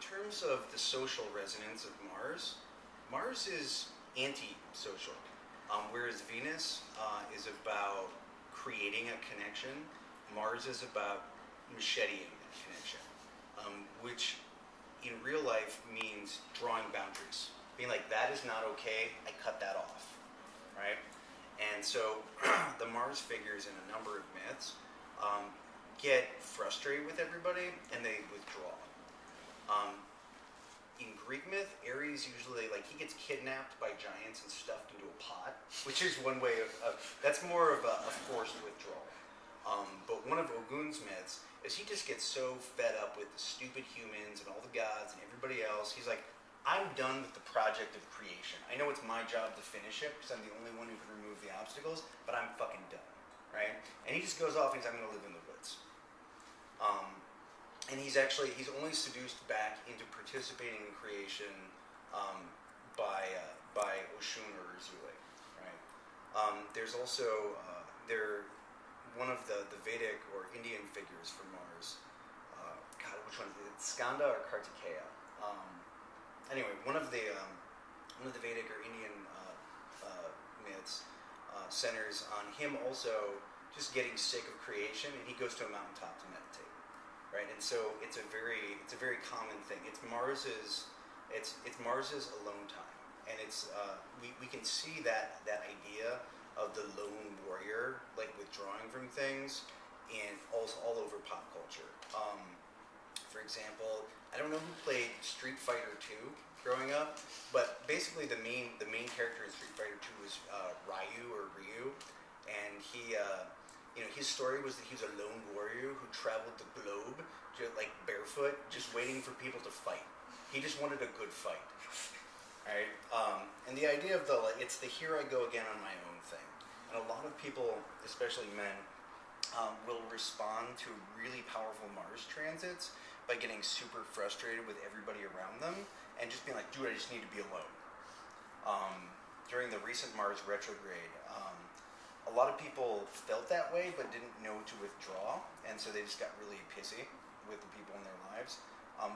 terms of the social resonance of Mars, Mars is anti-social, whereas Venus is about creating a connection. Mars is about macheteing that connection, which in real life means drawing boundaries. Being like, that is not okay, I cut that off, right? And so the Mars figures in a number of myths get frustrated with everybody and they withdraw. In Greek myth, Ares usually, like, he gets kidnapped by giants and stuffed into a pot, which is one way of that's more of a forced withdrawal. But one of Ogun's myths is he just gets so fed up with the stupid humans and all the gods and everybody else, he's like, I'm done with the project of creation. I know it's my job to finish it because I'm the only one who can remove the obstacles, but I'm fucking done, right? And he just goes off and he's, I'm going to live in the woods. And he's only seduced back into participating in creation by Oshun or Uzui, right? There's also, one of the Vedic or Indian figures for Mars, God, which one is it? Skanda or Kartikeya? Anyway, one of the Vedic or Indian myths centers on him also just getting sick of creation, and he goes to a mountaintop to meditate, right? And so it's a very common thing. It's Mars's alone time, and it's we can see that idea of the lone warrior, like withdrawing from things, and also all over pop culture. For example, I don't know who played Street Fighter 2 growing up, but basically the main character in Street Fighter 2 was Ryu, and he, his story was that he was a lone warrior who traveled the globe, just like barefoot, just waiting for people to fight. He just wanted a good fight, right? And the idea of it's the here I go again on my own thing, and a lot of people, especially men, will respond to really powerful Mars transits by getting super frustrated with everybody around them and just being like, dude, I just need to be alone. During the recent Mars retrograde, a lot of people felt that way but didn't know to withdraw, and so they just got really pissy with the people in their lives.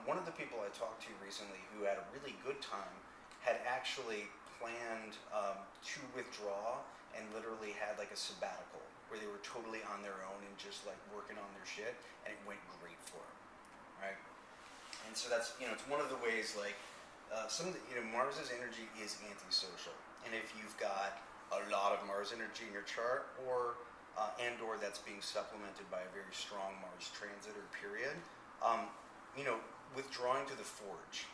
One of the people I talked to recently who had a really good time had actually planned to withdraw and literally had like a sabbatical where they were totally on their own and just like working on their shit, and it went great for them. Right, and so that's it's one of the ways like Mars's energy is antisocial, and if you've got a lot of Mars energy in your chart, or that's being supplemented by a very strong Mars transit or period, withdrawing to the forge,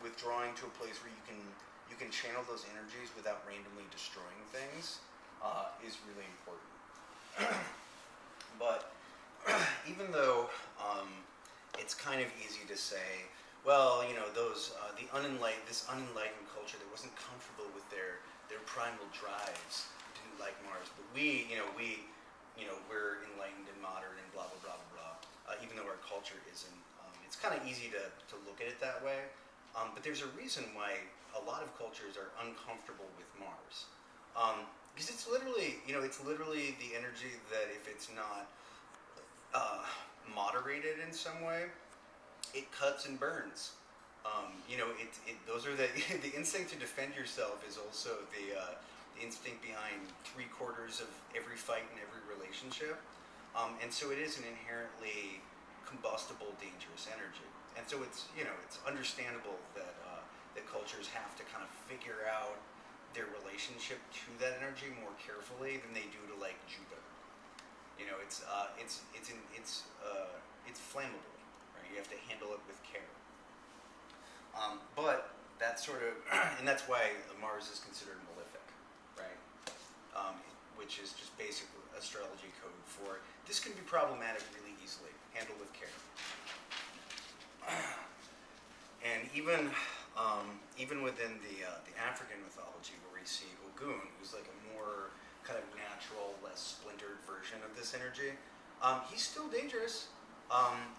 withdrawing to a place where you can channel those energies without randomly destroying things is really important. But even though it's kind of easy to say, well, this unenlightened culture that wasn't comfortable with their primal drives didn't like Mars, but we're enlightened and modern and blah blah blah blah blah. Even though our culture isn't, it's kind of easy to look at it that way. But there's a reason why a lot of cultures are uncomfortable with Mars, because it's literally the energy that if it's not moderated in some way, it cuts and burns. Those are the instinct to defend yourself is also the instinct behind 3/4 of every fight and every relationship, and so it is an inherently combustible, dangerous energy. And so it's understandable that cultures have to kind of figure out their relationship to that energy more carefully than they do to like Jupiter. It's flammable, right? You have to handle it with care. But that's sort of, and that's why Mars is considered malefic, right? Which is just basic astrology code for this can be problematic really easily. Handle with care. And even within the African mythology, where we see Ogun, who's like a more kind of natural, less splintered version of this energy, he's still dangerous.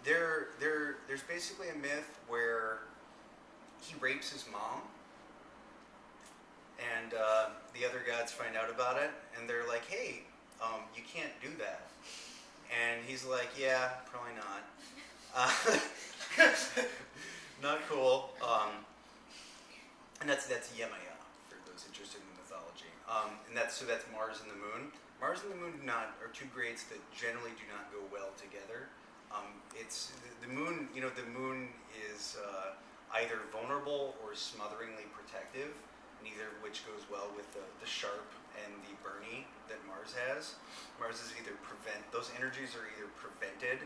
There's basically a myth where he rapes his mom, and the other gods find out about it, and they're like, hey, you can't do that. And he's like, yeah, probably not. Not cool. And that's Yemaya for those interested in mythology. And that's Mars and the Moon. Mars and the Moon are two grades that generally do not go well together. It's the Moon. You know, the Moon is either vulnerable or smotheringly protective. Neither of which goes well with the sharp and the Bernie that Mars has. Mars is either those energies are either prevented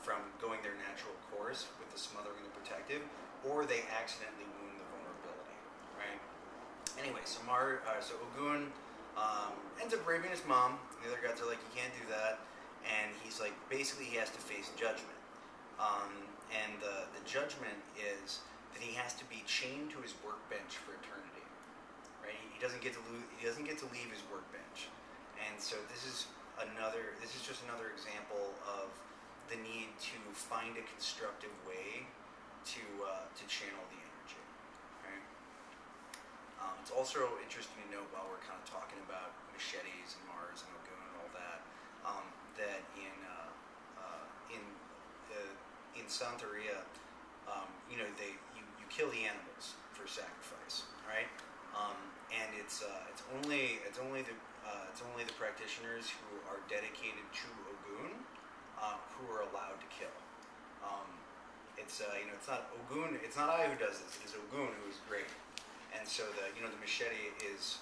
from going their natural course with the smothering and the protective, or they accidentally wound the vulnerability, right? Anyway, so Ogun ends up raping his mom. The other gods are like, you can't do that, and he's like, basically he has to face judgment, and the judgment is that he has to be chained to his workbench for eternity, right? He doesn't get to leave his workbench, and so this is just another example of the need to find a constructive way to channel the energy. Right? It's also interesting to note while we're kind of talking about machetes and Mars and Ogun and all that, that in Santeria, you kill the animals for sacrifice, right? And it's only the practitioners who are dedicated to Ogun who are allowed to kill. It's not Ogun. It's not I who does this. It's Ogun who is great. And so the machete is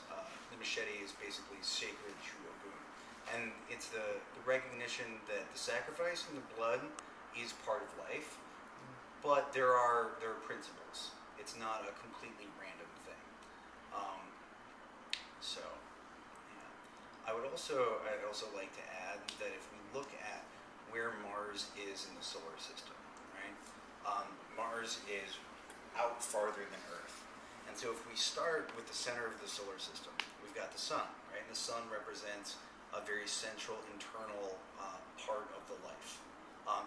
basically sacred to Ogun, and it's the recognition that the sacrifice and the blood is part of life, but there are principles. It's not a completely random thing. I'd also like to add that if we look at where Mars is in the solar system, right? Mars is out farther than Earth. And so if we start with the center of the solar system, we've got the sun, right? And the sun represents a very central internal part of the life.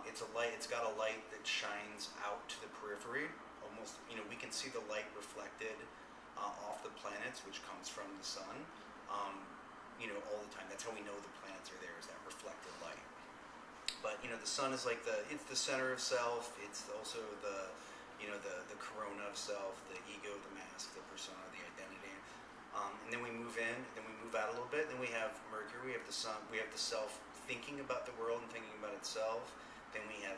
It's got a light that shines out to the periphery. Almost, we can see the light reflected off the planets, which comes from the sun. All the time. That's how we know the planets are there, is that reflected light. But the sun is it's the center of self. It's also the corona of self, the ego, the mask, the persona, the identity. And then we move in, then we move out a little bit. Then we have Mercury, we have the sun, we have the self thinking about the world and thinking about itself. Then we have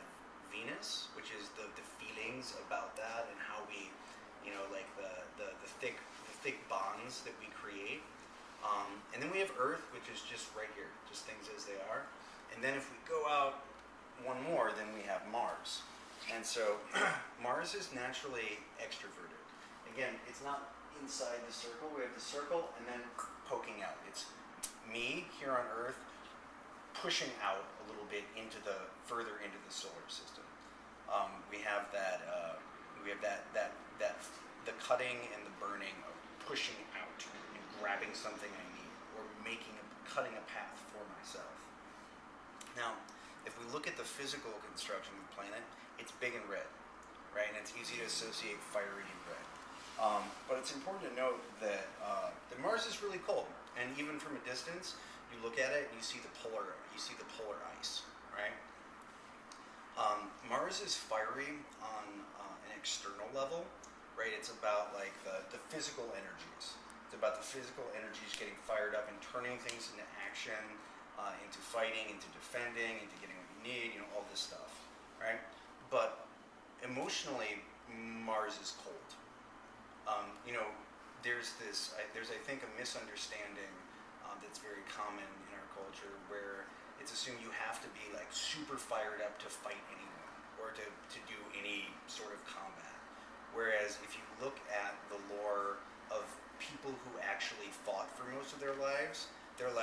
Venus, which is the feelings about that and how we, the thick bonds that we create. And then we have Earth, which is just right here, just things as they are. And then if we go out one more, then we have Mars. And so Mars is naturally extroverted. Again, it's not inside the circle. We have the circle and then poking out. It's me here on Earth pushing out a little bit further into the solar system. We have the cutting and the burning of pushing out and grabbing something I need, or cutting a path for myself. Now, if we look at the physical construction of the planet, it's big and red, right? And it's easy to associate fiery and red. But it's important to note that Mars is really cold, and even from a distance, you look at it and you see the polar ice, right? Mars is fiery on an external level, right? It's about the physical energies. It's about the physical energies getting fired up and turning things into action, into fighting, into defending, into getting what you need, all this stuff, right? But emotionally, Mars is cold. There's I think a misunderstanding that's very common in our culture, where it's assumed you have to be super fired up to fight anyone or to do any sort of combat. Whereas if you look at the lore of people who actually fought for most of their lives, they're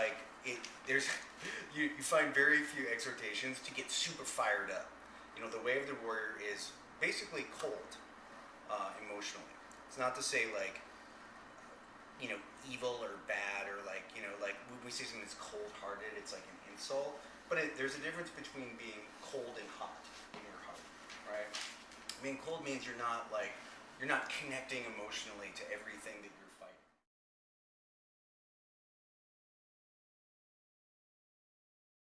you find very few exhortations to get super fired up. The way of the warrior is basically cold emotionally. It's not to say evil or bad, or when we say something that's cold-hearted, it's like an insult. But there's a difference between being cold and hot in your heart, right? Being cold means you're not connecting emotionally to everything that you're